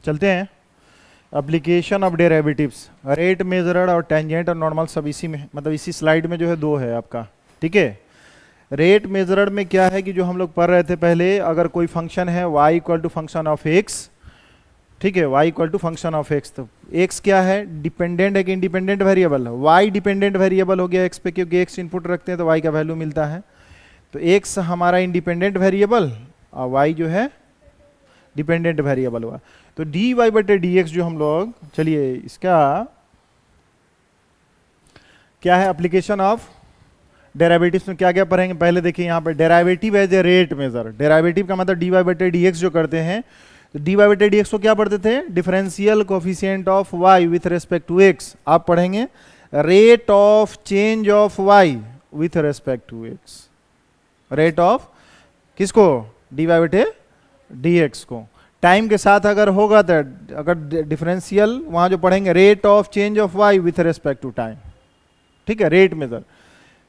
चलते हैं। Application of derivatives, rate measured और टेंजेंट और नॉर्मल सब इसी में, मतलब इसी स्लाइड में जो है दो है आपका। ठीक है, रेट मेजरड में क्या है कि जो हम लोग पढ़ रहे थे पहले, अगर कोई फंक्शन है y equal to function of x, ठीक है, y equal to function of x, तो x क्या है, डिपेंडेंट है कि इंडिपेंडेंट वेरिएबल है, y डिपेंडेंट वेरिएबल हो गया x पे, क्योंकि x इनपुट रखते हैं तो y का वैल्यू मिलता है। तो x हमारा इंडिपेंडेंट वेरिएबल और y जो है डिपेंडेंट वेरिएबल हुआ। तो dy बटे dx जो हम लोग, चलिए इसका क्या है, एप्लीकेशन ऑफ डेरिवेटिव्स में क्या क्या पढ़ेंगे पहले देखिए। यहाँ पे derivative as a rate measure, derivative का मतलब dy बटे dx जो करते हैं, तो dy बटे dx को क्या पढ़ते थे, differential coefficient of y with respect to x। आप पढ़ेंगे rate of change of y with respect to x, rate of किसको, dy बटे dx को। टाइम के साथ अगर होगा तो अगर डिफरेंशियल वहां जो पढ़ेंगे rate of change of y with respect to time, ठीक है, रेट मेजर।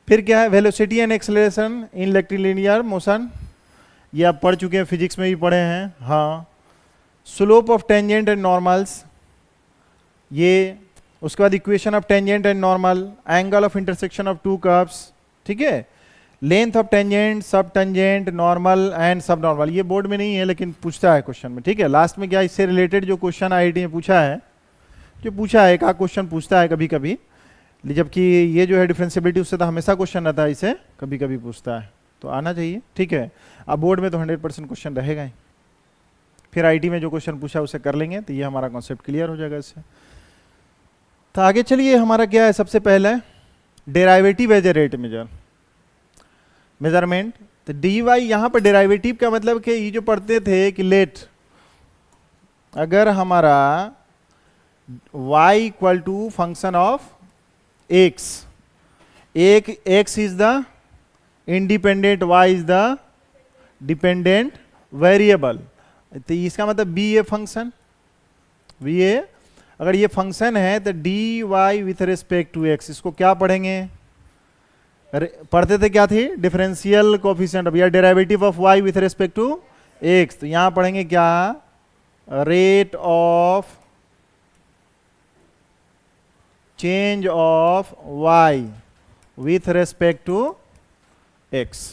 फिर क्या है, velocity and acceleration in rectilinear motion, ये आप पढ़ चुके हैं, फिजिक्स में भी पढ़े हैं। हाँ, slope of tangent and normals, ये उसके बाद equation of tangent and normal, angle of intersection of to curves, ठीक है, लेंथ ऑफ टेंजेंट, सब टेंजेंट, नॉर्मल एंड सब नॉर्मल। ये बोर्ड में नहीं है लेकिन पूछता है क्वेश्चन में, ठीक है। लास्ट में क्या, इससे रिलेटेड जो क्वेश्चन आईआईटी में पूछा है, जो पूछा है, एक आध क्वेश्चन पूछता है कभी कभी, जबकि ये जो है डिफरेंशिएबिलिटी उससे तो हमेशा क्वेश्चन रहता है, इसे कभी कभी पूछता है, तो आना चाहिए, ठीक है। अब बोर्ड में तो 100% क्वेश्चन रहेगा ही। फिर आईटी में जो क्वेश्चन पूछा उसे कर लेंगे, तो ये हमारा कॉन्सेप्ट क्लियर हो जाएगा इससे। तो आगे चलिए, हमारा क्या है, सबसे पहले derivative as a rate measure measurement. तो डी वाई, यहाँ पर डेरिवेटिव का मतलब कि ये जो पढ़ते थे कि लेट, अगर हमारा y equal to function of x, एक x is the independent, y is the dependent variable, तो इसका मतलब b a function, b a, अगर ये फंक्शन है तो dy with respect to x, इसको क्या पढ़ेंगे, पढ़ते थे क्या थी, डिफरेंशियल कोफिशिएंट ऑफ या derivative of y with respect to x। तो यहां पढ़ेंगे क्या, rate of change of y with respect to x।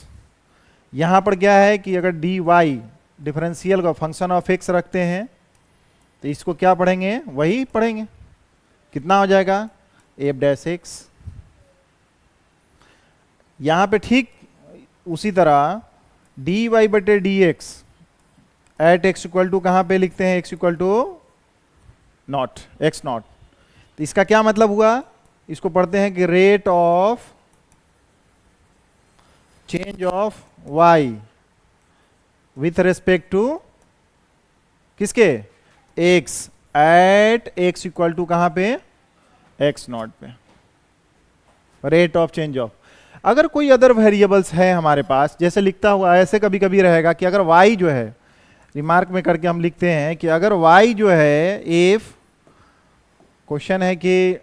यहां पर क्या है कि अगर dy डिफरेंशियल का फंक्शन ऑफ x रखते हैं तो इसको क्या पढ़ेंगे, वही पढ़ेंगे, कितना हो जाएगा, f डैश x। यहां पे ठीक उसी तरह dy बटे dx at x equal to कहां पे लिखते हैं, x equal to naught, x naught. तो इसका क्या मतलब हुआ, इसको पढ़ते हैं कि rate of change of y with respect to किसके, x at x equal to कहां पे, x नॉट पे, रेट ऑफ चेंज ऑफ। अगर कोई अदर वेरिएबल्स है हमारे पास, जैसे लिखता हुआ ऐसे कभी कभी रहेगा कि अगर y जो है, रिमार्क में करके हम लिखते हैं कि अगर y जो है, इफ क्वेश्चन है कि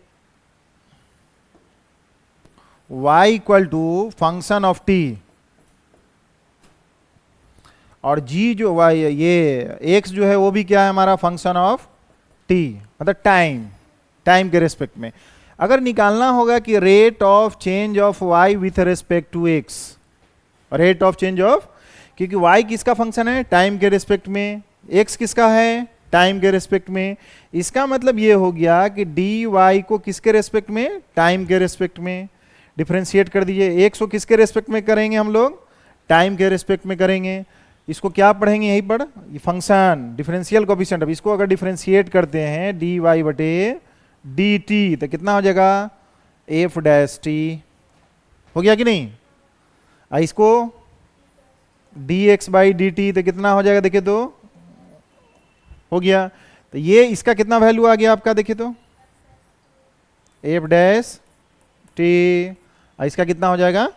y equal to function of t और g जो y, ये x जो है वो भी क्या है हमारा, फंक्शन ऑफ t, मतलब टाइम, टाइम के रेस्पेक्ट में। अगर निकालना होगा कि rate of change of y with respect to x, rate of change of, क्योंकि y किसका फंक्शन है, टाइम के रेस्पेक्ट में, x किसका है, टाइम के रेस्पेक्ट में। इसका मतलब ये हो गया कि dy को किसके रेस्पेक्ट में, टाइम के रेस्पेक्ट में डिफरेंशिएट कर दीजिए। x को किसके रेस्पेक्ट में करेंगे हम लोग, टाइम के रेस्पेक्ट में करेंगे। इसको क्या पढ़ेंगे, यही पढ़, ये फंक्शन डिफरेंशियल कोफिशिएंट। अब इसको अगर डिफरेंशिएट करते हैं dy बटे dt, तो कितना हो जाएगा, f डैश t, हो गया कि नहीं। इसको dx बाई dt, तो कितना हो जाएगा, देखिए तो हो गया। तो ये इसका कितना वैल्यू आ गया आपका, देखिए तो f डैश t, इसका कितना हो जाएगा,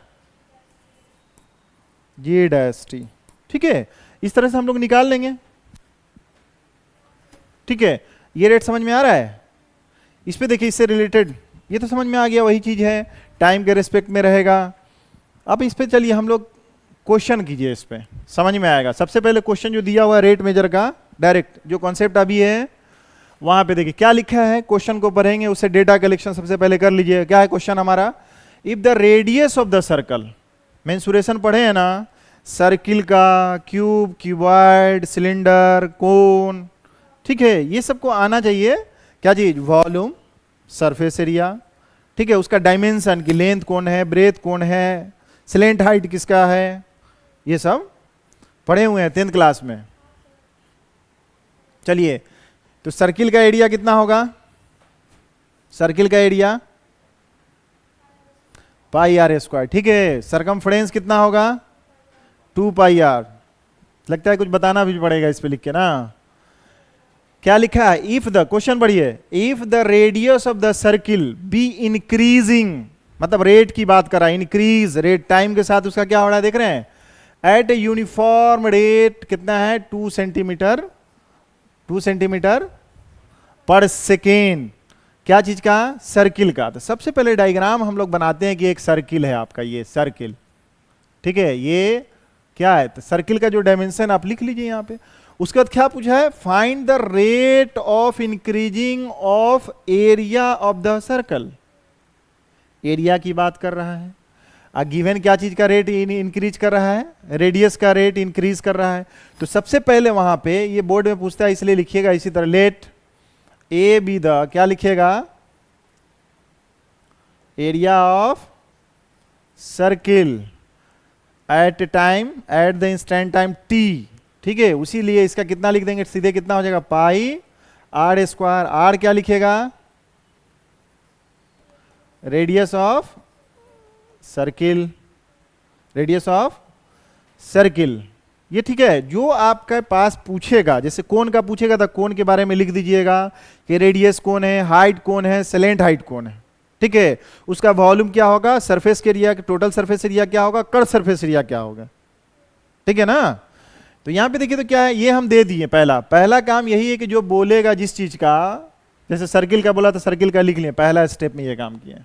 g डैश t, ठीक है। इस तरह से हम लोग निकाल लेंगे, ठीक है। ये रेट समझ में आ रहा है, इस पे देखिए, इससे रिलेटेड ये तो समझ में आ गया, वही चीज है, टाइम के रेस्पेक्ट में रहेगा। अब इस पे चलिए हम लोग क्वेश्चन कीजिए, इस पे समझ में आएगा। सबसे पहले क्वेश्चन जो दिया हुआ है रेट मेजर का, डायरेक्ट जो कॉन्सेप्ट अभी है वहां पे देखिए क्या लिखा है, क्वेश्चन को पढ़ेंगे उससे डेटा कलेक्शन सबसे पहले कर लीजिए। क्या है क्वेश्चन हमारा, if the radius of the circle, mensuration पढ़े हैं ना, सर्किल का, क्यूब, क्यूबॉइड, सिलेंडर, कोन, ठीक है, ये सबको आना चाहिए। क्या चीज, वॉल्यूम, सरफेस एरिया, ठीक है, उसका डायमेंशन की लेंथ कौन है, ब्रेथ कौन है, स्लेंट हाइट किसका है, ये सब पढ़े हुए हैं 10th क्लास में। चलिए, तो सर्किल का एरिया कितना होगा, सर्किल का एरिया पाई आर स्क्वायर, ठीक है। सरकमफ्रेंस कितना होगा, 2 पाई आर। लगता है कुछ बताना भी पड़ेगा इस पे लिख के ना। क्या लिखा है, इफ द, क्वेश्चन पढ़िए, if the radius of the circle be increasing, मतलब रेट की बात कर रहा है, इंक्रीज रेट टाइम के साथ उसका क्या हो रहा है देख रहे हैं, एट ए यूनिफॉर्म रेट कितना है, 2 सेंटीमीटर पर सेकेंड। क्या चीज का, सर्किल का। तो सबसे पहले डायग्राम हम लोग बनाते हैं कि एक सर्किल है आपका, ये सर्किल, ठीक है, ये क्या है, तो सर्किल का जो डायमेंशन आप लिख लीजिए यहां पे। उसके बाद क्या पूछा है, find the rate of increasing of area of the circle, area की बात कर रहा है। गिवन क्या चीज का रेट इंक्रीज कर रहा है, रेडियस का रेट इंक्रीज कर रहा है। तो सबसे पहले वहां पे ये बोर्ड में पूछता है, इसलिए लिखिएगा इसी तरह, लेट ए बी द, क्या लिखिएगा, area of circle at time, at the instant time T, ठीक है। उसी लिए इसका कितना लिख देंगे सीधे, कितना हो जाएगा, पाई आर स्क्वायर। आर क्या लिखेगा, radius of circle, radius of circle, ये ठीक है। जो आपके पास पूछेगा, जैसे कोन का पूछेगा तो कोन के बारे में लिख दीजिएगा कि रेडियस कौन है, हाइट कौन है, स्लेंट हाइट कौन है, ठीक है। उसका वॉल्यूम क्या होगा, सरफेस के एरिया, टोटल सरफेस एरिया क्या होगा, कर्व सरफेस एरिया क्या होगा, ठीक है ना। तो यहां पे देखिए तो क्या है, ये हम दे दिए। पहला काम यही है कि जो बोलेगा जिस चीज का, जैसे सर्किल का बोला तो सर्किल का लिख लिया, पहला स्टेप में ये काम किया।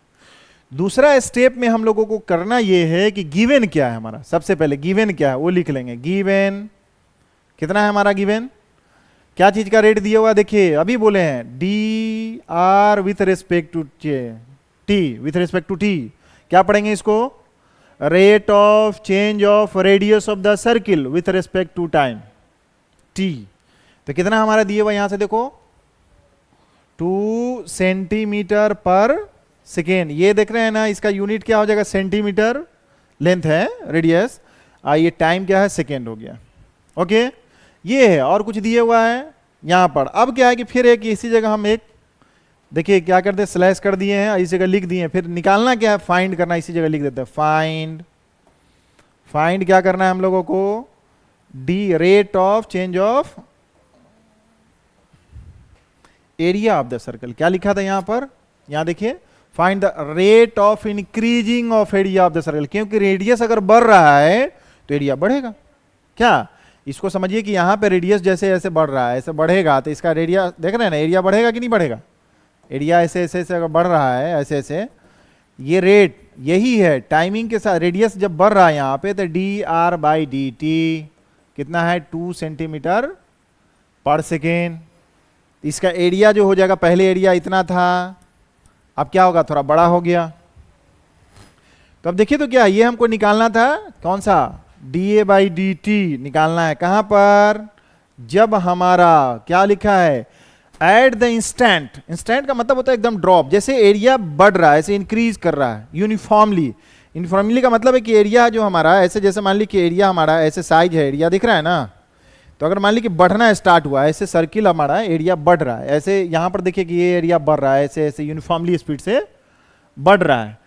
दूसरा स्टेप में हम लोगों को करना ये है कि गिवन क्या है हमारा, सबसे पहले गिवन क्या है वो लिख लेंगे। गिवन कितना है हमारा, गिवन क्या चीज का रेट दिया हुआ, देखिए अभी बोले हैं d r with respect to t, with respect to t. क्या पढ़ेंगे इसको, rate of change of radius of the circle with respect to time t. तो कितना हमारा दिया हुआ यहां से देखो, 2 सेंटीमीटर पर सेकेंड। ये देख रहे हैं ना, इसका यूनिट क्या हो जाएगा, सेंटीमीटर लेंथ है, रेडियस, ये टाइम क्या है, सेकेंड हो गया। ओके, ये है। और कुछ दिए हुआ है यहां पर। अब क्या है कि फिर एक इसी जगह हम एक, देखिए क्या करते हैं, स्लैश कर दिए हैं, इसी जगह लिख दिए हैं। फिर निकालना क्या है, फाइंड करना, इसी जगह लिख देते हैं फाइंड। फाइंड क्या करना है हम लोगों को, D rate of change of area of the circle. क्या लिखा था यहां पर, यहां देखिए, find the rate of increasing of area of the circle. क्योंकि रेडियस अगर बढ़ रहा है तो एरिया बढ़ेगा। क्या, इसको समझिए कि यहां पे रेडियस जैसे ऐसे बढ़ रहा है, ऐसे बढ़ेगा तो इसका एरिया देख रहे हैं ना, एरिया बढ़ेगा कि नहीं बढ़ेगा। एरिया ऐसे ऐसे ऐसे अगर बढ़ रहा है, ऐसे ऐसे, ये रेट यही है टाइमिंग के साथ। रेडियस जब बढ़ रहा है यहाँ पे तो D R by d T कितना है, 2 सेंटीमीटर पर सेकेंड। इसका एरिया जो हो जाएगा, पहले एरिया इतना था, अब क्या होगा, थोड़ा बड़ा हो गया। तो अब देखिए तो क्या, ये हमको निकालना था, कौन सा, D A by d T निकालना है। कहां पर, जब हमारा क्या लिखा है, एट द इंस्टेंट। इंस्टेंट का मतलब होता है एकदम ड्रॉप, जैसे एरिया बढ़ रहा है ऐसे इंक्रीज कर रहा है यूनिफॉर्मली। यूनिफॉर्मली का मतलब है कि एरिया जो हमारा ऐसे, जैसे मान ली कि एरिया हमारा ऐसे साइज है, एरिया दिख रहा है ना, तो अगर मान ली कि बढ़ना स्टार्ट हुआ, ऐसे सर्किल हमारा एरिया बढ़ रहा है, ऐसे यहां पर देखिए कि ये एरिया बढ़ रहा है, ऐसे ऐसे यूनिफॉर्मली स्पीड से बढ़ रहा है।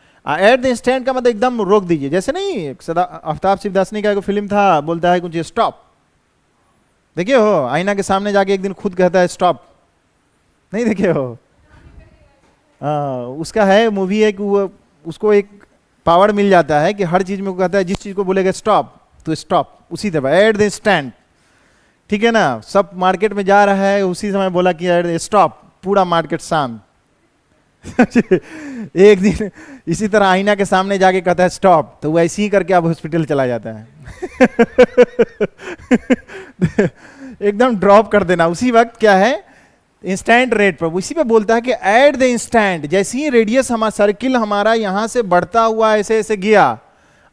एट द इंस्टेंट का मतलब एकदम रोक दीजिए, जैसे नहीं आफ्ताब शिवदासनी का एक फिल्म था, बोलता है कुछ स्टॉप, देखिए हो आईना के सामने जाके एक दिन खुद कहता है स्टॉप, नहीं देखे हो, उसका है मूवी है कि वो, उसको एक पावर मिल जाता है कि हर चीज में वो कहता है जिस चीज को बोलेगा स्टॉप तो स्टॉप, उसी तरह एट द स्टैंड, ठीक है ना। सब मार्केट में जा रहा है, उसी समय बोला कि एट द स्टॉप, पूरा मार्केट शांत। एक दिन इसी तरह आईना के सामने जाके कहता है स्टॉप, तो वो ऐसे ही करके अब हॉस्पिटल चला जाता है। एकदम ड्रॉप कर देना उसी वक्त। क्या है, इंस्टेंट रेट पर उसी पे बोलता है कि एट द इंस्टेंट, जैसे ही रेडियस हमारा सर्किल हमारा यहां से बढ़ता हुआ ऐसे ऐसे गया,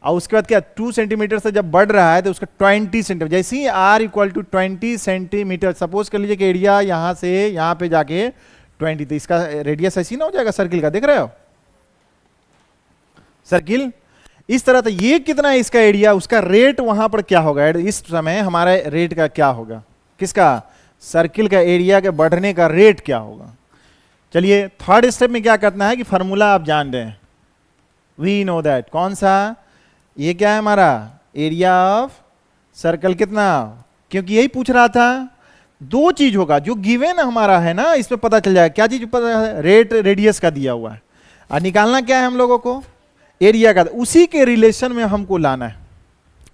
और उसके बाद क्या 2 सेंटीमीटर से जब बढ़ रहा है तो उसका 20 सेंटीमीटर, जैसे ही r equal to 20 centimetre, suppose कर लीजिए कि एरिया यहां से यहां पे जाके 20, तो इसका रेडियस ऐसी ना हो जाएगा सर्किल का, देख रहे हो सर्किल इस तरह। तो ये कितना है इसका एरिया, उसका रेट वहां पर क्या होगा इस समय, हमारा रेट का क्या होगा, किसका, सर्किल का एरिया के बढ़ने का रेट क्या होगा। चलिए थर्ड स्टेप में क्या करना है कि फॉर्मूला आप जान रहे हैं, वी नो दैट, कौन सा, ये क्या है हमारा एरिया ऑफ सर्कल कितना, क्योंकि यही पूछ रहा था। दो चीज होगा जो गिवन हमारा है ना, इसमें पता चल जाएगा क्या चीज पता है, रेट रेडियस का दिया हुआ है, और निकालना क्या है हम लोगों को, एरिया का। उसी के रिलेशन में हमको लाना है,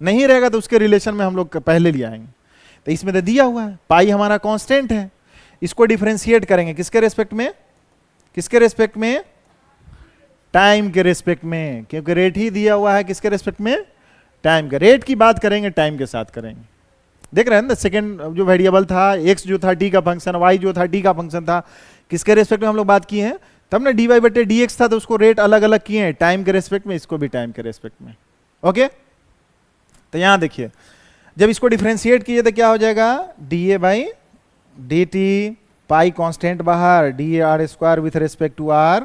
नहीं रहेगा तो उसके रिलेशन में हम लोग पहले ले आएंगे। तो इसमें तो दिया हुआ है पाई हमारा कांस्टेंट है, इसको डिफरेंशिएट करेंगे किसके रेस्पेक्ट में, किसके रेस्पेक्ट में, टाइम के रेस्पेक्ट में, क्योंकि रेट ही दिया हुआ है किसके रेस्पेक्ट में, टाइम के। रेट की बात करेंगे टाइम के साथ करेंगे। देख रहे हैं ना, सेकंड जो वेरिएबल था, एक्स जो था टी का फंक्शन, वाई जो था टी का फंक्शन था, किसके रेस्पेक्ट में हम लोग बात किए हैं, तब ना dy बटे dx था तो उसको रेट अलग अलग किए हैं, टाइम के रेस्पेक्ट में, इसको भी टाइम के रेस्पेक्ट में। ओके, तो यहां देखिए जब इसको डिफरेंशिएट किए तो क्या हो जाएगा, dA by dt, pi constant बाहर, dr square with respect to r,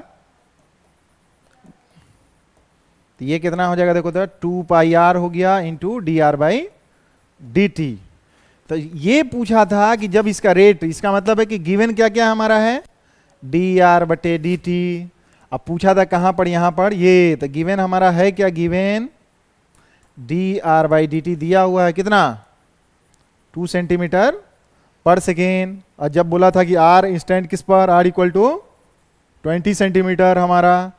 तो ये कितना हो जाएगा देखो तो 2 पाई r हो गया इंटू dr बाई dt। तो ये पूछा था कि जब इसका रेट, इसका मतलब है कि गिवन क्या क्या हमारा है, dr बटे dt। अब पूछा था कहां पर, यहां पर, ये तो गिवन हमारा है क्या, गिवन dr बाई dt दिया हुआ है कितना, 2 सेंटीमीटर पर सेकेंड। और जब बोला था कि r इंस्टेंट किस पर, r इक्वल टू 20 सेंटीमीटर, हमारा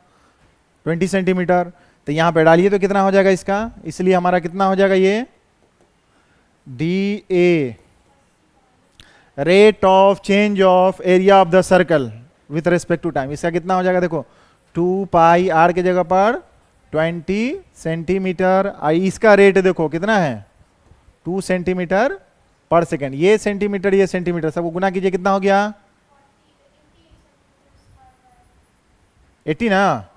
20 सेंटीमीटर, तो यहां पे डालिए तो कितना हो जाएगा इसका, इसलिए हमारा कितना हो जाएगा ये dA, rate of change of area of the circle with respect to time, इसका कितना हो जाएगा देखो 2 पाई r के जगह पर 20 सेंटीमीटर, इसका रेट देखो कितना है 2 सेंटीमीटर पर सेकेंड। ये सेंटीमीटर सबको गुना कीजिए, कितना हो गया 80 ना,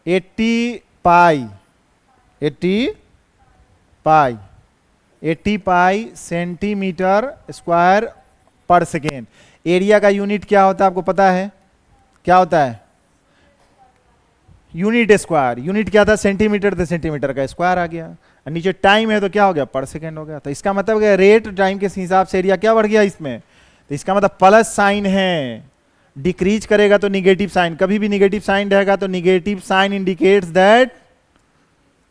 80 पाई 80 पाई centimetre square per second. Area का यूनिट क्या होता है आपको पता है, क्या होता है, यूनिट स्क्वायर। यूनिट क्या था, सेंटीमीटर, तो सेंटीमीटर का स्क्वायर आ गया, और नीचे टाइम है तो क्या हो गया, पर सेकेंड हो गया। तो इसका मतलब क्या, रेट टाइम के हिसाब से एरिया क्या बढ़ गया इसमें, तो इसका मतलब प्लस साइन है, डिक्रीज करेगा तो निगेटिव साइन, कभी भी निगेटिव साइन रहेगा तो negative sign indicates that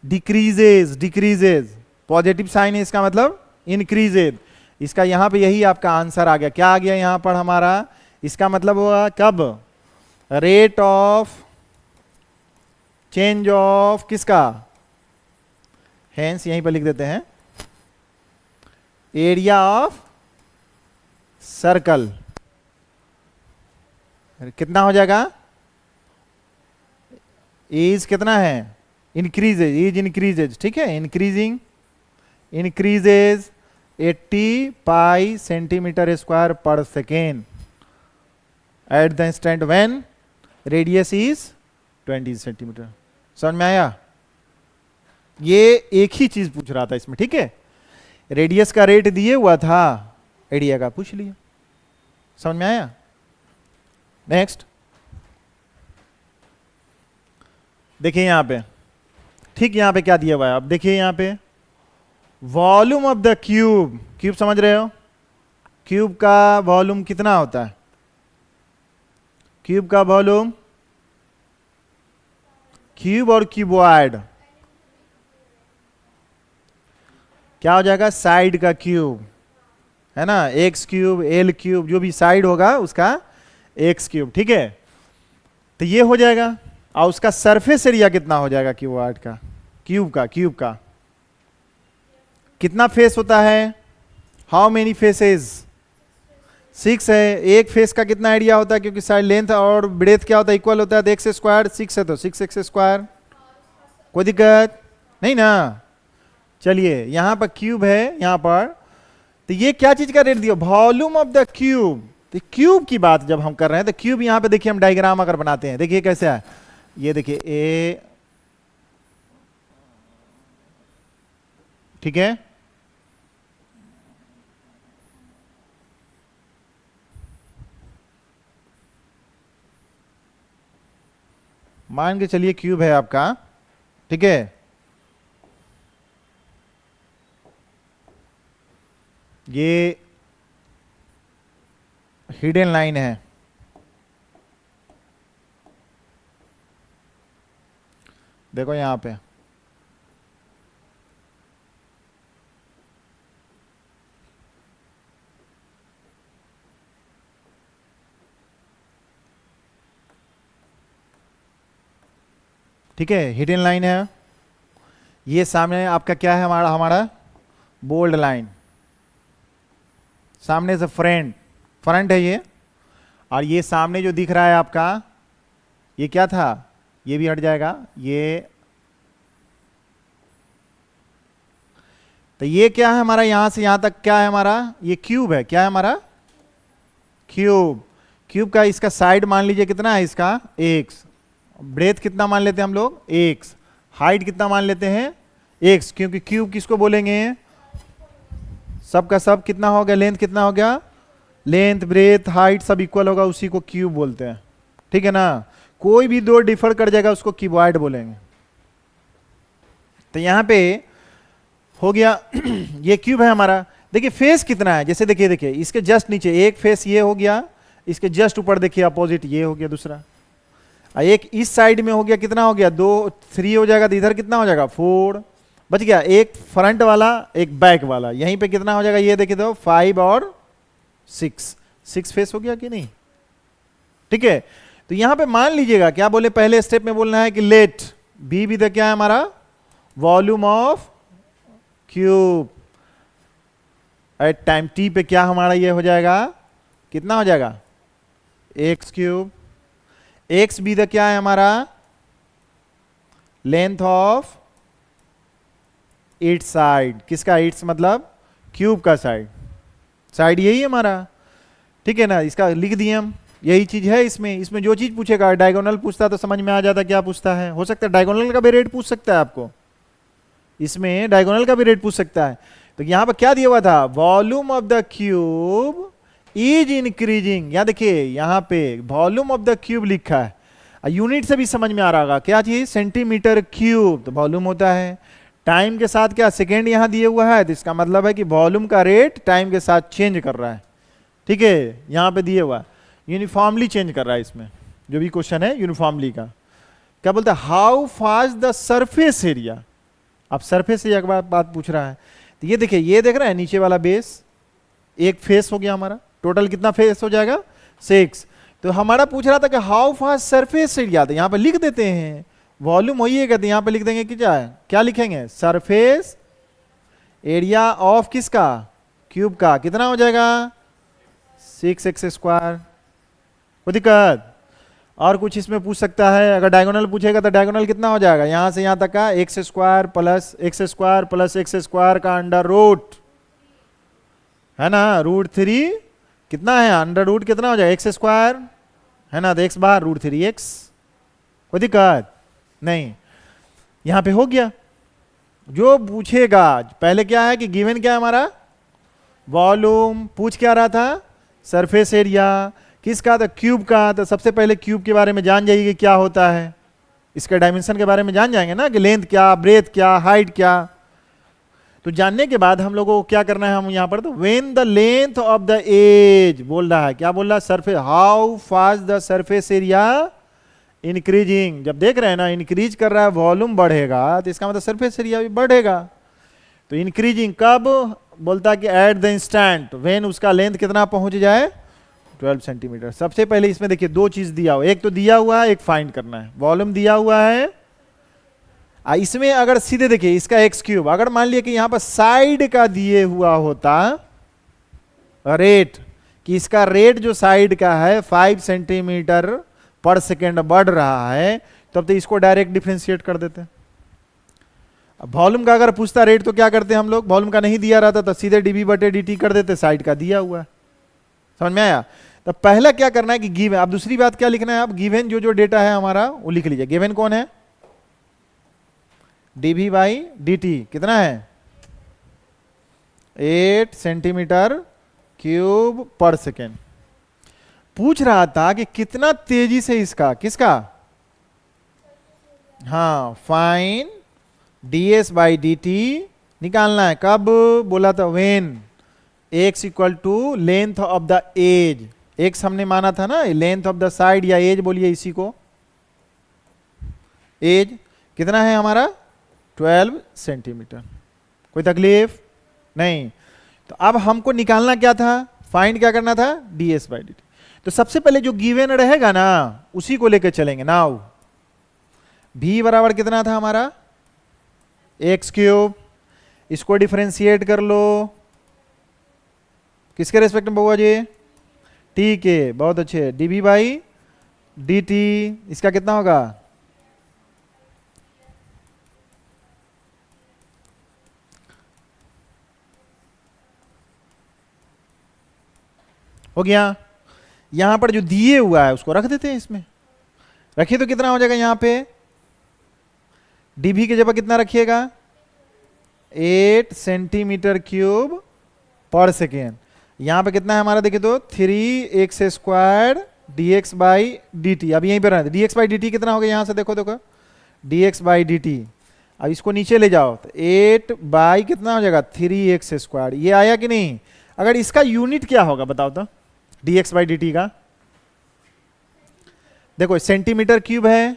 decreases, positive sign है इसका मतलब इंक्रीजेज। इसका यहां पे यही आपका आंसर आ गया, क्या आ गया यहां पर हमारा, इसका मतलब हुआ कब, रेट ऑफ चेंज ऑफ किसका, हेंस यहीं पर लिख देते हैं एरिया ऑफ सर्कल, कितना हो जाएगा, एज कितना है, इंक्रीजेज, एज इंक्रीजेज, ठीक है, increases 80 pi centimetre square per second at the instant when radius is 20 centimetre. समझ में आया, ये एक ही चीज पूछ रहा था इसमें, ठीक है, रेडियस का रेट दिए हुआ था, एरिया का पूछ लिया। समझ में आया, नेक्स्ट देखिए यहां पे, ठीक यहां पे क्या दिया हुआ है, अब देखिए यहां पे volume of the cube, cube समझ रहे हो, क्यूब का वॉल्यूम कितना होता है, क्यूब का वॉल्यूम, क्यूब और क्यूबॉइड क्या हो जाएगा, साइड का क्यूब है ना, एक्स क्यूब, एल क्यूब, जो भी साइड होगा उसका एक्स क्यूब, ठीक है। तो ये हो जाएगा, और उसका सरफेस एरिया कितना हो जाएगा क्यूबॉइड का, क्यूब का कितना फेस होता है, हाउ मेनी फेसेस, 6 है। एक फेस का कितना एरिया होता है, क्योंकि साइड लेंथ और ब्रेथ क्या होता है, इक्वल होता है, तो एक्स स्क्वायर 6 है तो 6x स्क्वायर, कोई दिक्कत नहीं ना। चलिए यहां पर क्यूब है, यहां पर तो ये क्या चीज का रेट दिया, वॉल्यूम ऑफ द क्यूब। तो क्यूब की बात जब हम कर रहे हैं तो क्यूब यहां पे देखिए हम डायग्राम अगर बनाते हैं, देखिए कैसे है, ये देखिए ए, ठीक है, मान के चलिए क्यूब है आपका, ठीक है, ये हिडन लाइन है, देखो यहां पे, ठीक है, हिडन लाइन है। ये सामने आपका क्या है, हमारा हमारा बोल्ड लाइन, सामने से फ्रंट, फ्रंट है ये, और ये सामने जो दिख रहा है आपका, ये क्या था, ये भी हट जाएगा, ये, तो ये क्या है हमारा, यहां से यहां तक क्या है हमारा, ये क्यूब है, क्या है हमारा क्यूब। क्यूब का इसका साइड मान लीजिए कितना है, इसका एक्स, ब्रेथ कितना मान लेते हैं हम लोग, एक्स, हाइट कितना मान लेते हैं एक्स, क्योंकि क्यूब किसको बोलेंगे, सब का सब कितना हो गया, लेंथ कितना हो गया, लेंथ ब्रेथ हाइट सब इक्वल होगा, उसी को क्यूब बोलते हैं, ठीक है ना। कोई भी दो डिफर कर जाएगा उसको क्यूबॉइड बोलेंगे। तो यहां पे हो गया ये क्यूब है हमारा। देखिए फेस कितना है, जैसे देखिए देखिए इसके जस्ट नीचे एक फेस ये हो गया, इसके जस्ट ऊपर देखिए अपोजिट ये हो गया दूसरा, एक इस साइड में हो गया, कितना हो गया, 2 3 हो जाएगा, तो इधर कितना हो जाएगा 4 बच गया, एक फ्रंट वाला एक बैक वाला, यहीं पे कितना हो जाएगा, ये देखिए तो 5 और 6 फेस हो गया कि नहीं, ठीक है। तो यहां पे मान लीजिएगा क्या बोले, पहले स्टेप में बोलना है कि लेट बी भी क्या है हमारा, volume of cube at time t पे क्या हमारा ये हो जाएगा, कितना हो जाएगा एक्स क्यूब, एक्स भी द क्या है हमारा, लेंथ ऑफ इट्स साइड, किसका इट्स मतलब क्यूब का साइड, साइड यही है हमारा, ठीक है ना, इसका लिख दिए हम, यही चीज है इसमें। इसमें जो चीज पूछेगा, डायगोनल पूछता तो समझ में आ जाता क्या पूछता है, हो सकता है डायगोनल का भी रेट पूछ सकता है आपको, इसमें डायगोनल का भी रेट पूछ सकता है। तो यहां पर क्या दिया हुआ था, volume of the cube is increasing, यहां देखिए यहां पे वॉल्यूम ऑफ द क्यूब लिखा है, यूनिट से भी समझ में आ रहा होगा क्या चीज, सेंटीमीटर क्यूब, तो वॉल्यूम होता है, टाइम के साथ क्या सेकेंड यहां दिए हुआ है, तो इसका मतलब है कि वॉल्यूम का रेट टाइम के साथ चेंज कर रहा है, ठीक है, यहां पे दिए हुआ यूनिफॉर्मली चेंज कर रहा है, इसमें जो भी क्वेश्चन है यूनिफॉर्मली का। क्या बोलता है, how fast the surface area, अब सरफेस एरिया की बात पूछ रहा है। तो ये देखिए, ये देख रहे हैं नीचे वाला बेस, एक फेस हो गया हमारा, टोटल कितना फेस हो जाएगा 6। तो हमारा पूछ रहा था कि हाउ फास्ट सरफेस एरिया, तो यहां पे लिख देते हैं, वॉल्यूम होइएगा तो यहां पे लिख देंगे कि क्या है, क्या लिखेंगे, सरफेस एरिया ऑफ किसका, क्यूब का, कितना हो जाएगा 6x स्क्वायर, कोई दिक्कत। और कुछ इसमें पूछ सकता है, अगर डायगोनल पूछेगा तो डायगोनल कितना हो जाएगा, यहां से यहां तक का x square plus x square का अंडर रूट है ना, √3 कितना है, अंडर रूट कितना हो जाएगा एक्स स्क्वायर है ना, तो एक्स बार √3x, कोई दिक्कत नहीं, यहां पे हो गया। जो पूछेगा पहले क्या है कि गिवन क्या है हमारा, वॉल्यूम, पूछ क्या रहा था, सरफेस एरिया किसका, तो क्यूब का, तो सबसे पहले क्यूब के बारे में जान जाइए क्या होता है, इसके डायमेंशन के बारे में जान जाएंगे ना, कि लेंथ क्या, ब्रेथ क्या, हाइट क्या। तो जानने के बाद हम लोगों को क्या करना है, हम यहां पर तो when the length of the edge बोल रहा है, क्या बोल रहा है, surface, how fast the surface area increasing, जब देख रहे हैं ना इंक्रीज कर रहा है, वॉल्यूम बढ़ेगा, तो इसका मतलब सरफेस एरिया भी बढ़ेगा। तो इंक्रीजिंग कब बोलता है कि एट द इंस्टेंट व्हेन उसका लेंथ कितना पहुंच जाए 12 सेंटीमीटर। सबसे पहले इसमें देखिए दो चीज दिया हुआ, एक तो दिया हुआ है, एक फाइंड करना है, वॉल्यूम दिया हुआ है, इसमें अगर सीधे देखिए इसका एक्स क्यूब, अगर मान लिया कि यहां पर साइड का दिए हुआ होता रेट, कि इसका रेट जो साइड का है 5 सेंटीमीटर पर सेकेंड बढ़ रहा है, तब तो इसको डायरेक्ट डिफरेंशिएट कर देते। वॉल्यूम का अगर पूछता रेट तो क्या करते हम लोग, वॉल्यूम का नहीं दिया रहता तो सीधे डीबी बटे dt कर देते, साइड का दिया हुआ है। समझ में आया? तो पहला क्या करना है कि गिवन, अब दूसरी बात क्या लिखना है, आप गिवन जो जो डेटा है हमारा वो लिख लीजिए। गिवन कौन है? dv बाई dt कितना है? 8 सेंटीमीटर क्यूब पर सेकेंड। पूछ रहा था कि कितना तेजी से इसका, किसका, हाँ, फाइन ds बाई dt निकालना है। कब बोला था? When x equal to length of the edge. X हमने माना था ना, लेंथ ऑफ द साइड या एज बोलिए इसी को। एज कितना है हमारा? 12 सेंटीमीटर। कोई तकलीफ नहीं। तो अब हमको निकालना क्या था? फाइंड क्या करना था? ds by dt। तो सबसे पहले जो गिवन रहेगा ना उसी को लेकर चलेंगे। नाउ v बराबर कितना था हमारा? X cube. इसको डिफरेंशिएट कर लो किसके रेस्पेक्ट में बउआ जी? ठीक है, बहुत अच्छे। dv बाई dt इसका कितना होगा? हो गया। यहां पर जो दिए हुआ है उसको रख देते हैं इसमें। रखिए तो कितना हो जाएगा यहां पे? dv की जगह कितना रखिएगा? 8 सेंटीमीटर क्यूब पर सेकेंड। यहां पे कितना है हमारा? देखिए तो 3x square dx by dt। अब यहीं पे रहना, dx बाई dt कितना हो गया यहां से? देखो देखो, dx बाई dt। अब इसको नीचे ले जाओ तो 8 बाई कितना हो जाएगा? 3x square. ये आया कि नहीं? अगर इसका यूनिट क्या होगा बताओ तो, dx बाई dt का? देखो सेंटीमीटर क्यूब है,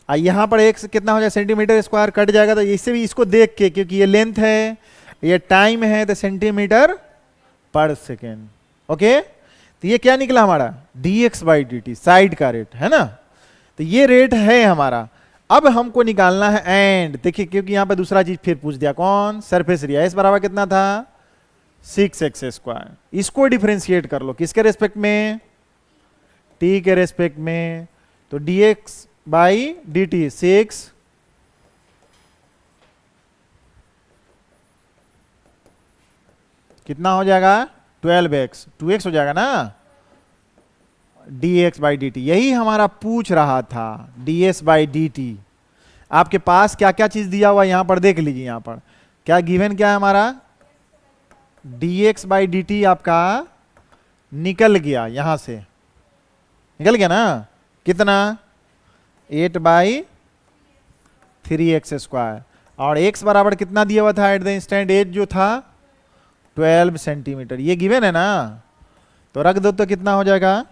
यहां पर x कितना हो जाएगा? सेंटीमीटर स्क्वायर कट जाएगा। तो इससे भी इसको देख के, क्योंकि ये लेंथ है ये टाइम है, तो सेंटीमीटर पर सेकेंड। ओके, तो ये क्या निकला हमारा? dx बाई dt, साइड का रेट है ना। तो ये रेट है हमारा। अब हमको निकालना है एंड। देखिए क्योंकि यहां पे दूसरा चीज फिर पूछ दिया, कौन? Surface area. एस बराबर कितना था? 6x square. इसको डिफरेंशिएट कर लो किसके रेस्पेक्ट में? t के रेस्पेक्ट में। तो dx बाई dt 6 कितना हो जाएगा? 12x, 2x हो जाएगा ना, dx बाई dt। यही हमारा पूछ रहा था, ds बाई dt। आपके पास क्या क्या चीज दिया हुआ यहां पर देख लीजिए। यहां पर क्या गिवन क्या है हमारा? dx बाई dt आपका निकल गया, यहां से निकल गया ना। कितना? 8 बाई 3x स्क्वायर। और x बराबर कितना दिया हुआ था एट द इंस्टेंट? एज जो था 12 सेंटीमीटर। ये गिवन है ना, तो रख दो तो कितना हो जाएगा?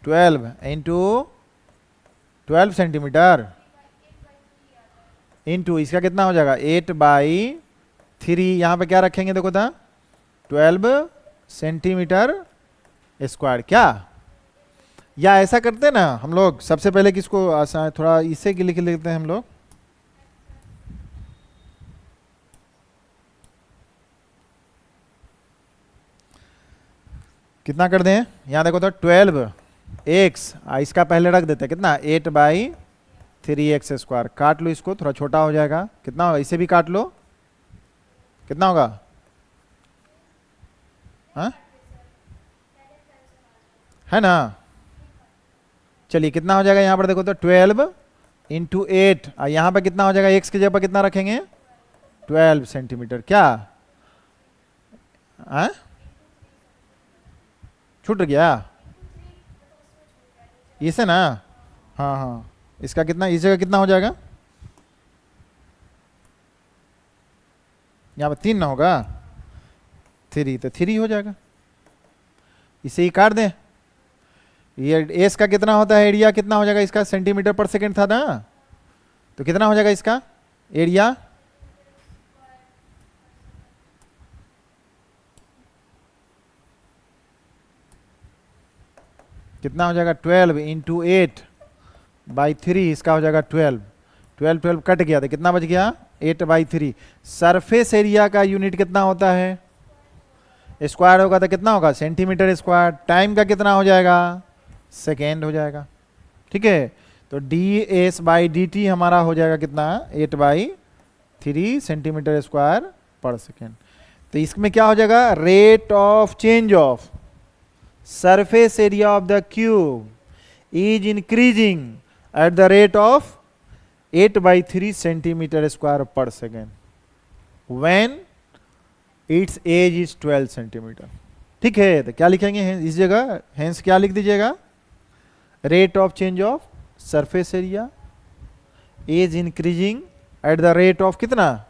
12 इंटू 12 सेंटीमीटर इंटू इसका कितना हो जाएगा? 8 बाई 3। यहां पे क्या रखेंगे देखो था? 12 सेंटीमीटर स्क्वायर। क्या, या ऐसा करते हैं ना हम लोग, सबसे पहले किसको आसान, थोड़ा इसे लिख लेते हैं हम लोग। कितना कर दें? यहां देखो तो 12x, इसका पहले रख देते हैं कितना? 8 बाई 3x स्क्वायर। काट लो इसको, थोड़ा छोटा हो जाएगा। कितना होगा? इसे भी काट लो, कितना होगा? हाँ है ना। चलिए कितना हो जाएगा यहां पर देखो तो 12 इंटू 8। यहां पर कितना हो जाएगा? x की जगह पर कितना रखेंगे? 12 सेंटीमीटर। क्या हाँ? छूट गया इसे ना। हाँ हाँ, इसका कितना, इस जगह कितना हो जाएगा? यहाँ पर 3 ना होगा, 3, तो 3 हो जाएगा। इसे ही काट दें। ये एस का कितना होता है एरिया? कितना हो जाएगा इसका? सेंटीमीटर पर सेकेंड था ना, तो कितना हो जाएगा इसका एरिया? कितना हो जाएगा? 12 इंटू 8 बाई 3। इसका हो जाएगा 12। 12 कट गया तो कितना बच गया? 8 बाई 3। सरफेस एरिया का यूनिट कितना होता है? स्क्वायर होगा तो कितना होगा? Centimetre square. टाइम का कितना हो जाएगा? सेकेंड हो जाएगा। ठीक है, तो ds/dt हमारा हो जाएगा कितना, 8/3 सेंटीमीटर स्क्वायर पर सेकेंड। तो इसमें क्या हो जाएगा, rate of change of surface area of the cube is increasing at the rate of 8/3 centimetre square per second when its edge is 12 centimetre. ठीक है, तो क्या लिखेंगे इस जगह, हेंस क्या लिख दीजिएगा, rate of change of surface area is increasing at the rate of कितना,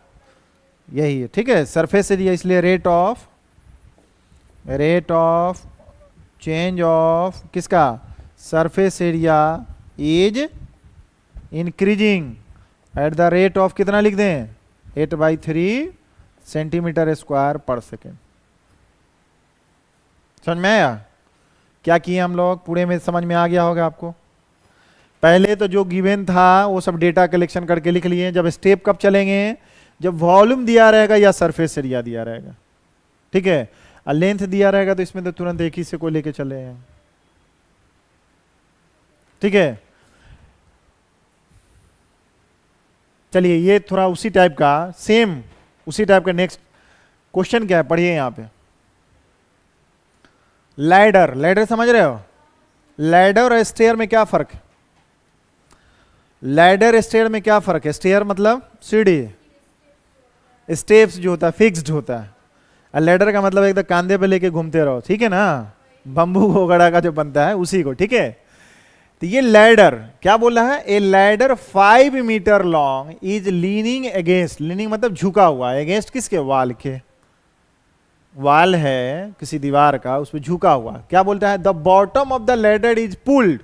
यही है। ठीक है, सरफेस एरिया, इसलिए रेट ऑफ चेंज ऑफ किसका, surface area is increasing at the rate of कितना लिख दें, 8/3 सेंटीमीटर स्क्वायर पर सेकेंड। समझ में आया क्या किए हम लोग, पूरे में समझ में आ गया होगा आपको। पहले तो जो गिवन था वो सब डेटा कलेक्शन करके लिख लिए। जब स्टेप कब चलेंगे, जब वॉल्यूम दिया रहेगा या सरफेस एरिया दिया रहेगा। ठीक है, और लेंथ दिया रहेगा तो इसमें तो तुरंत एक ही से को लेके चले हैं। ठीक है, चलिए ये थोड़ा उसी टाइप का, सेम उसी टाइप का नेक्स्ट क्वेश्चन क्या है, पढ़िए यहां पे। लैडर समझ रहे हो, लैडर और स्टेयर में क्या फर्क है, लैडर स्टेयर में क्या फर्क है, स्टेयर मतलब सीढ़ी, स्टेप्स जो होता है फिक्स्ड होता है, और लैडर का मतलब एकदम कांधे पे लेके घूमते रहो। ठीक है ना, बंबू घोगड़ा का जो बनता है उसी को। ठीक है, तो ये लैडर क्या बोल रहा है, a ladder 5 metre long is leaning against, leaning मतलब झुका हुआ है, अगेंस्ट किसके, वाल के, वाल है किसी दीवार का, उस पर झुका हुआ। क्या बोलता है, the bottom of the ladder is pulled,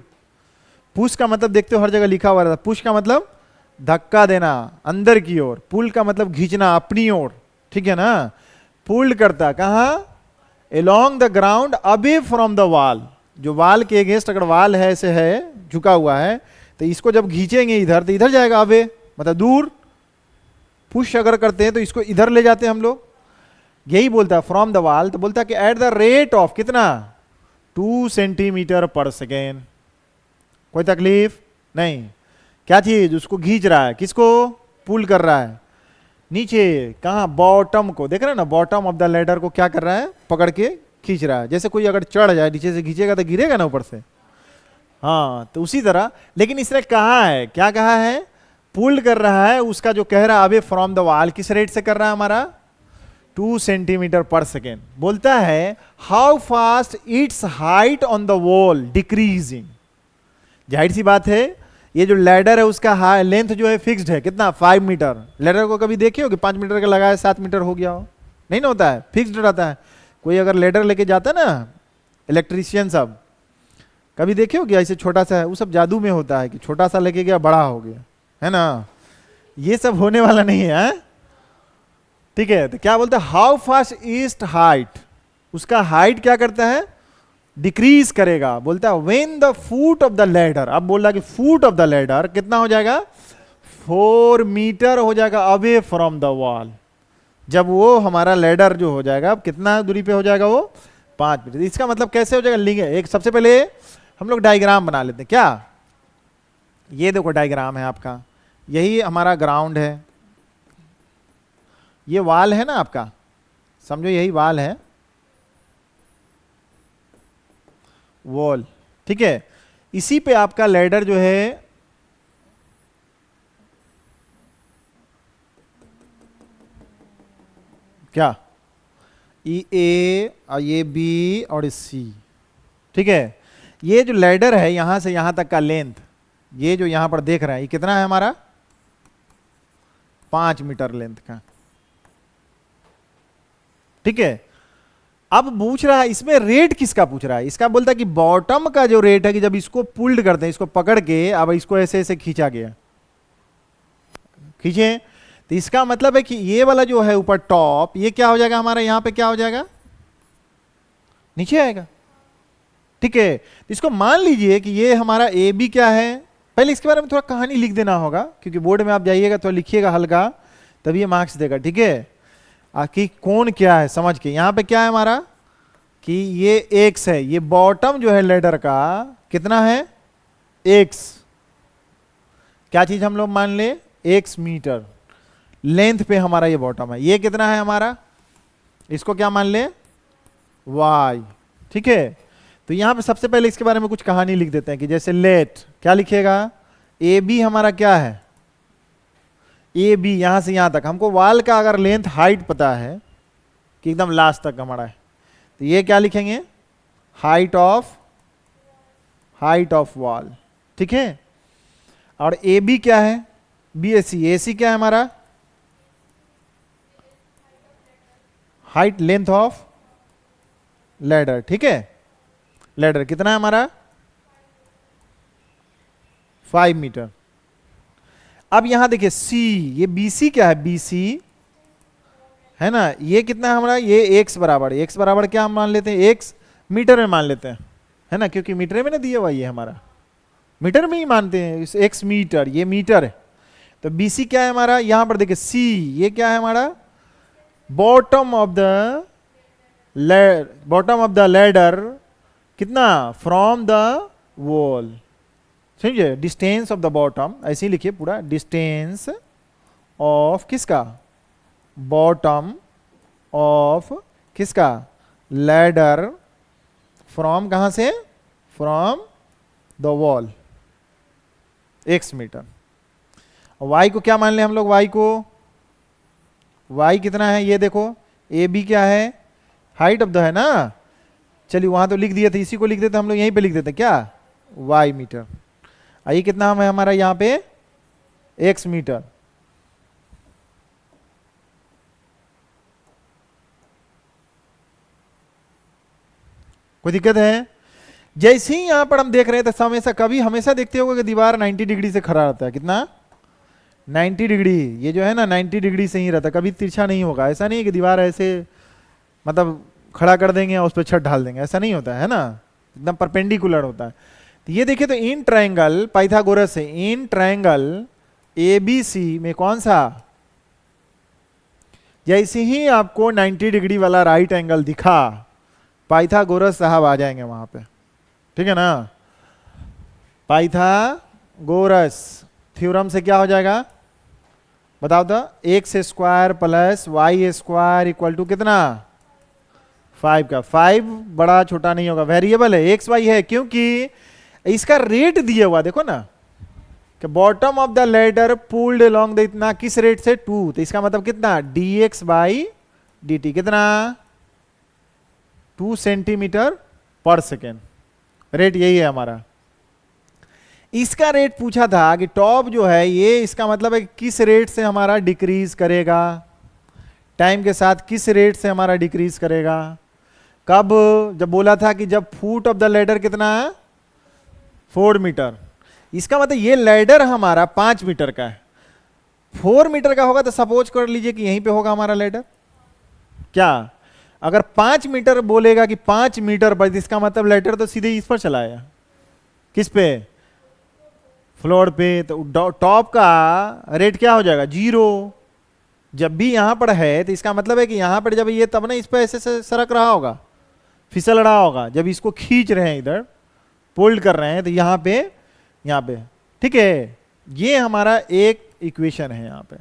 push का मतलब देखते हो हर जगह लिखा हुआ रहता है, पुश का मतलब धक्का देना अंदर की ओर, पुल का मतलब खींचना अपनी ओर। ठीक है ना, पुल्ड करता कहाँ, along the ground away from the wall, जो वाल के अगेंस्ट अगर वाल है ऐसे है झुका हुआ है तो इसको जब खींचेंगे इधर तो इधर जाएगा, अवे मतलब दूर, पुश अगर करते हैं तो इसको इधर ले जाते हैं हम लोग। यही बोलता है फ्रॉम द वॉल, तो बोलता है कि एट द रेट ऑफ कितना, 2 सेंटीमीटर पर सेकेंड। कोई तकलीफ नहीं, क्या चीज, उसको खींच रहा है, किसको, पुल कर रहा है नीचे, कहाँ, बॉटम को, देख रहे हैं ना, बॉटम ऑफ द लैडर को क्या कर रहा है, पकड़ के खींच रहा है। जैसे कोई अगर चढ़ जाए नीचे से खींचेगा तो गिरेगा ना ऊपर से, हाँ, तो उसी तरह। लेकिन इसने कहा है, क्या कहा है, पुल कर रहा है, उसका जो कह रहा है अबे फ्रॉम द वॉल, किस रेट से कर रहा है हमारा, 2 सेंटीमीटर पर सेकेंड। बोलता है how fast it's height on the wall decreasing, जाहिर सी बात है ये जो लैडर है उसका लेंथ जो है फिक्स्ड है, कितना, 5 मीटर। लैडर को कभी देखे हो कि 5 मीटर का लगाया 7 मीटर हो गया हो, नहीं ना होता है, फिक्स्ड रहता है। कोई अगर लैडर लेके जाता है ना, इलेक्ट्रीशियन सब, कभी देखे हो कि ऐसे छोटा सा है, वो सब जादू में होता है कि छोटा सा लेके गया बड़ा हो गया, है ना, ये सब होने वाला नहीं है। ठीक है, तो क्या बोलता है, हाउ फास्ट ईस्ट हाइट, उसका हाइट क्या करता है, डिक्रीज करेगा। बोलता है when the foot of the ladder, अब बोल रहा है कि फुट ऑफ द लैडर कितना हो जाएगा, 4 मीटर हो जाएगा अवे फ्रॉम द वॉल। जब वो हमारा लैडर जो हो जाएगा, अब कितना दूरी पे हो जाएगा वो, 5 मीटर। इसका मतलब कैसे हो जाएगा, लिंक एक, सबसे पहले हम लोग डायग्राम बना लेते हैं। क्या, ये देखो डायग्राम है आपका, यही हमारा ग्राउंड है, ये वाल है ना आपका, समझो यही वाल है, वॉल। ठीक है, इसी पे आपका लैडर जो है क्या, ए और ये बी और सी। ठीक है, ये जो लैडर है यहां से यहां तक का लेंथ, ये जो यहां पर देख रहे हैं ये कितना है हमारा, 5 मीटर लेंथ का। ठीक है, अब पूछ रहा है इसमें रेट किसका पूछ रहा है, इसका बोलता है कि बॉटम का जो रेट है कि जब इसको पुल्ड करते हैं, इसको पकड़ के अब इसको ऐसे ऐसे खींचा गया, खींचे, तो इसका मतलब है कि ये वाला जो है ऊपर टॉप, ये क्या हो जाएगा हमारा, यहां पे क्या हो जाएगा, नीचे आएगा। ठीक है, तो इसको मान लीजिए कि ये हमारा ए बी क्या है, पहले इसके बारे में थोड़ा कहानी लिख देना होगा, क्योंकि बोर्ड में आप जाइएगा तो लिखिएगा हल्का, तभी ये मार्क्स देगा। ठीक है, कि कौन क्या है समझ के, यहां पे क्या है हमारा, कि ये एक्स है, ये बॉटम जो है लेडर का कितना है, एक्स। क्या चीज हम लोग मान ले, x मीटर लेंथ पे हमारा ये बॉटम है, ये कितना है हमारा, इसको क्या मान ले, y, ठीक है। तो यहां पे सबसे पहले इसके बारे में कुछ कहानी लिख देते हैं कि जैसे लेट, क्या लिखिएगा, ए बी हमारा क्या है, ए बी यहां से यहां तक, हमको वॉल का अगर लेंथ हाइट पता है कि एकदम लास्ट तक हमारा है, तो ये क्या लिखेंगे, हाइट ऑफ वॉल, ठीक है। और ए बी क्या है, बी ए सी क्या है हमारा, हाइट लेंथ ऑफ लैडर, ठीक है। लैडर कितना है हमारा, 5 मीटर। अब यहां देखिए सी, ये बीसी क्या है, बीसी है ना, ये कितना है हमारा, ये x बराबर, x बराबर क्या हम मान लेते हैं, x मीटर में मान लेते हैं, है ना, क्योंकि मीटर में ना दिया हुआ ये हमारा, मीटर में ही मानते हैं, इस x मीटर, ये मीटर है। तो BC क्या है हमारा, यहां पर देखिए C, ये क्या है हमारा, बॉटम ऑफ द लैडर, कितना, फ्रॉम द वॉल, समझे, डिस्टेंस ऑफ द बॉटम, ऐसे ही लिखिए पूरा, डिस्टेंस ऑफ किसका, बॉटम ऑफ किसका, लैडर, फ्रॉम कहां से, from the wall, x metre. y को क्या मान ले हम लोग, y कितना है, ये देखो, ए बी क्या है, हाइट ऑफ द है ना, चलिए वहां तो लिख दिए थे, इसी को लिख देते हम लोग, यहीं पे लिख देते क्या, y मीटर। ये कितना है हमारा यहां पे, x मीटर। कोई दिक्कत है, जैसे ही यहां पर हम देख रहे हैं तो हमेशा देखते होगा कि दीवार 90 डिग्री से खड़ा रहता है, कितना, 90 डिग्री, ये जो है ना 90 डिग्री से ही रहता है, कभी तिरछा नहीं होगा। ऐसा नहीं है कि दीवार ऐसे मतलब खड़ा कर देंगे और उस पर छत ढाल देंगे, ऐसा नहीं होता है ना, एकदम परपेंडिकुलर होता है। तो ये देखिए, तो इन ट्रायंगल पाइथागोरस से, इन ट्रायंगल एबीसी में कौन सा, जैसे ही आपको 90 डिग्री वाला राइट एंगल दिखा, पाइथागोरस साहब आ जाएंगे वहां पे, ठीक है ना। पाइथागोरस थ्योरम से क्या हो जाएगा, बताओ तो, x square plus y square equal to कितना, 5 का, 5 बड़ा छोटा नहीं होगा, वेरिएबल है, एक्स वाई है, क्योंकि इसका रेट दिया हुआ देखो ना, कि bottom of the ladder pulled along the इतना, किस रेट से, 2, तो इसका मतलब कितना, dx बाई dt, कितना, 2 सेंटीमीटर पर सेकेंड, रेट यही है हमारा। इसका रेट पूछा था कि टॉप जो है ये, इसका मतलब है किस रेट से हमारा डिक्रीज करेगा, टाइम के साथ किस रेट से हमारा डिक्रीज करेगा, कब, जब बोला था कि जब फुट ऑफ द लैडर कितना है, 4 मीटर, इसका मतलब ये लैडर हमारा 5 मीटर का है, 4 मीटर का होगा तो सपोज कर लीजिए कि यहीं पे होगा हमारा लैडर, क्या, अगर 5 मीटर बोलेगा कि 5 मीटर पर, इसका मतलब लैडर तो सीधे इस पर चला आया, किस पे, फ्लोर पे, तो टॉप का रेट क्या हो जाएगा, 0। जब भी यहां पर है तो इसका मतलब है कि यहां पर जब ये, तब ना इस पे ऐसे सरक रहा होगा, फिसल रहा होगा, जब इसको खींच रहे हैं इधर, पुल्ड कर रहे हैं, तो यहां पे, ठीक है। ये हमारा एक इक्वेशन है यहां पे।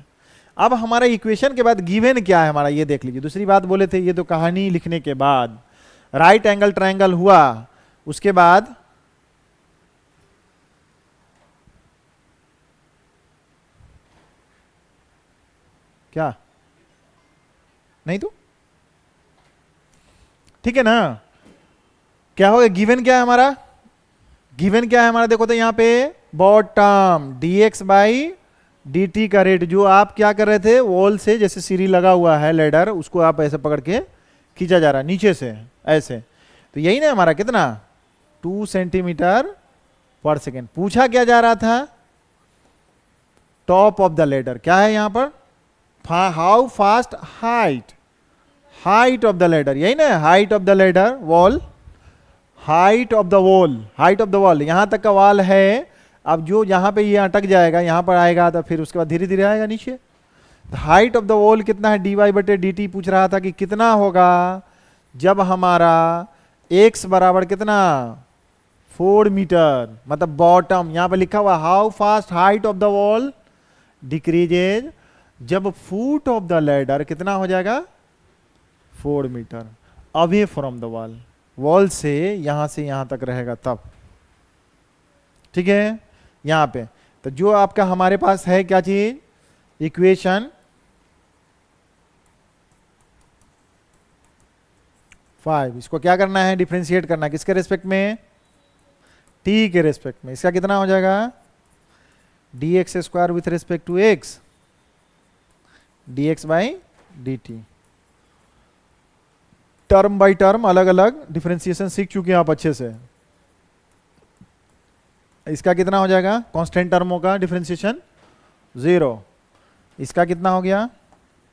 अब हमारा इक्वेशन के बाद गिवन क्या है हमारा, ये देख लीजिए। दूसरी बात बोले थे, ये तो कहानी लिखने के बाद राइट एंगल ट्रायंगल हुआ, उसके बाद क्या, नहीं तो ठीक है ना, क्या होगा, गिवन क्या है हमारा, गिवन क्या है हमारा, देखो तो यहां पे बॉटम dx बाई dt का रेट, जो आप क्या कर रहे थे, वॉल से जैसे सीढ़ी लगा हुआ है लैडर, उसको आप ऐसे पकड़ के खींचा जा रहा है नीचे से ऐसे, तो यही ना हमारा कितना, 2 सेंटीमीटर पर सेकेंड। पूछा क्या जा रहा था, टॉप ऑफ द लैडर, क्या है यहां पर, how fast height of the ladder, यही ना, height of the ladder wall, height of the wall, यहां तक का वॉल है। अब जो यहां पे ये अटक जाएगा, यहां पर आएगा, तो फिर उसके बाद धीरे धीरे आएगा नीचे। तो हाइट ऑफ द वॉल कितना है, dy बटे dt पूछ रहा था कि कितना होगा जब हमारा x बराबर कितना 4 मीटर, मतलब बॉटम, यहां पर लिखा हुआ how fast height of the wall decreases जब फुट ऑफ द लैडर कितना हो जाएगा 4 metre away from the wall, wall से यहां तक रहेगा तब, ठीक है। यहां पे तो जो आपका हमारे पास है क्या चीज, इक्वेशन 5, इसको क्या करना है, डिफरेंशिएट करना है, किसके रेस्पेक्ट में, टी के रेस्पेक्ट में। इसका कितना हो जाएगा d x square with respect to x d x by d t. Term by term अलग अलग डिफरेंशिएशन सीख चुके हैं आप अच्छे से। इसका कितना हो जाएगा, कांस्टेंट टर्मों का डिफरेंशिएशन 0। इसका कितना हो गया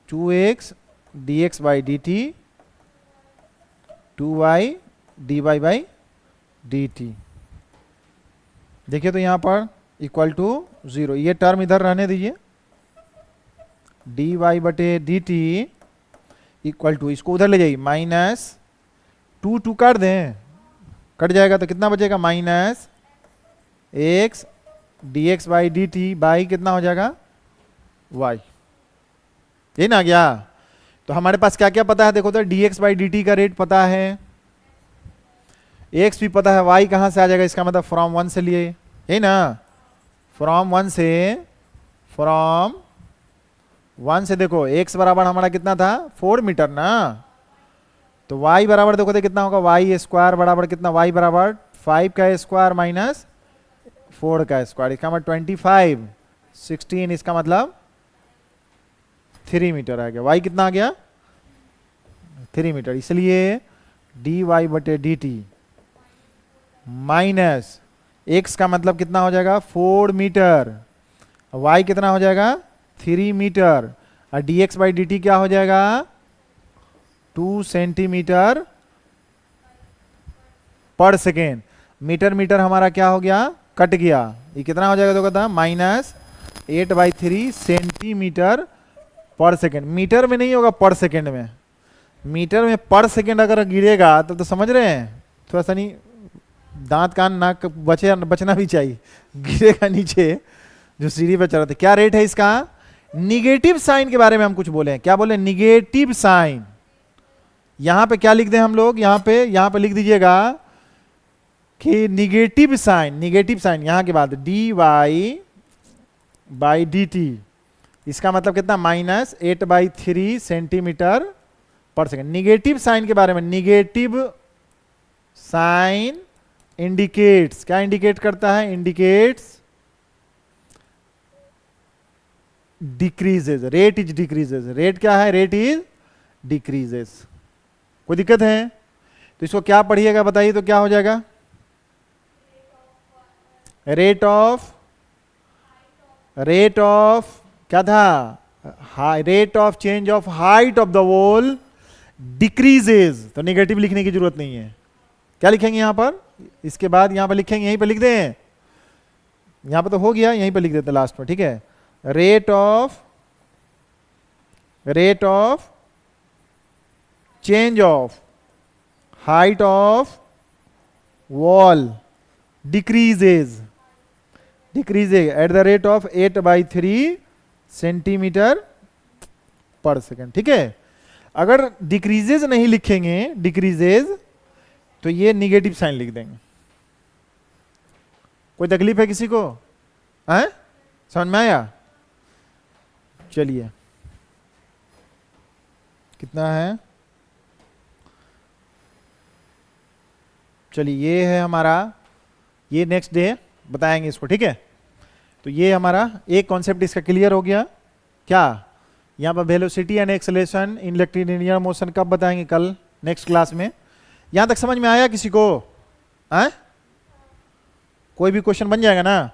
2x dx by d T 2y dy by d T. देखिए तो यहां पर इक्वल टू 0, ये टर्म इधर रहने दीजिए, dy बटे डी टी इक्वल टू, इसको उधर ले जाइए माइनस 2 काट दें, कट जाएगा तो कितना बचेगा minus x dx by d T by कितना हो जाएगा y, ये ना गया। तो हमारे पास क्या क्या पता है, देखो तो dx बाई डी टी का रेट पता है, x भी पता है, y कहां से आ जाएगा, इसका मतलब फ्रॉम 1 से लिए, है ना, फ्रॉम 1 से देखो x बराबर हमारा कितना था 4 मीटर ना, तो y बराबर देखो तो कितना होगा, y स्क्वायर बराबर कितना, y बराबर 5 का स्क्वायर माइनस 4 का स्क्वायर, इसका मतलब 25 16, इसका मतलब 3 मीटर आ गया, y कितना आ गया 3 मीटर। इसलिए dy बटे डी टी माइनस x का मतलब कितना हो जाएगा 4 मीटर, y कितना हो जाएगा 3 मीटर, और dx बाई डी टी क्या हो जाएगा 2 सेंटीमीटर पर सेकेंड। मीटर मीटर हमारा क्या हो गया, कट गया, ये कितना हो जाएगा, तो कहता माइनस 8/3 सेंटीमीटर पर सेकेंड। मीटर में नहीं होगा, पर सेकेंड में, मीटर में पर सेकेंड अगर गिरेगा तो समझ रहे हैं, थोड़ा सा नहीं दांत कान नाक बचना भी चाहिए, गिरेगा नीचे जो सीढ़ी पे चल रहा था। क्या रेट है इसका, निगेटिव साइन के बारे में हम कुछ बोले हैं, क्या बोले, निगेटिव साइन। यहां पे क्या लिख दें हम लोग, यहां पे लिख दीजिएगा कि निगेटिव साइन यहां के बाद dy बाई डी टी, इसका मतलब कितना माइनस 8/3 सेंटीमीटर पर सेकेंड। निगेटिव साइन के बारे में, निगेटिव साइन इंडिकेट्स, क्या इंडिकेट करता है, indicates decreases, rate is decreases, rate क्या है, रेट इज डिक्रीजेज। कोई दिक्कत है तो इसको क्या पढ़िएगा बताइए, तो क्या हो जाएगा, रेट ऑफ क्या था, rate of change of height of the wall decreases. तो नेगेटिव लिखने की जरूरत नहीं है, क्या लिखेंगे यहां पर, इसके बाद यहां पर लिखेंगे, यहीं पर लिख दें, यहां पर तो हो गया, यहीं पर लिख देते लास्ट में, ठीक है। Rate of change of height of wall decreases eight the rate of 8/3 centimetre पर सेकेंड, ठीक है। अगर डिक्रीजेज नहीं लिखेंगे, डिक्रीजेज, तो ये निगेटिव साइन लिख देंगे। कोई तकलीफ है किसी को, हैं, समझ में आया, चलिए कितना है, चलिए ये है हमारा, ये नेक्स्ट डे बताएंगे इसको, ठीक है। तो ये हमारा एक कॉन्सेप्ट इसका क्लियर हो गया। क्या यहाँ पर velocity and acceleration in electric linear motion कब बताएंगे, कल नेक्स्ट क्लास में। यहां तक समझ में आया किसी को, कोई भी क्वेश्चन बन जाएगा ना।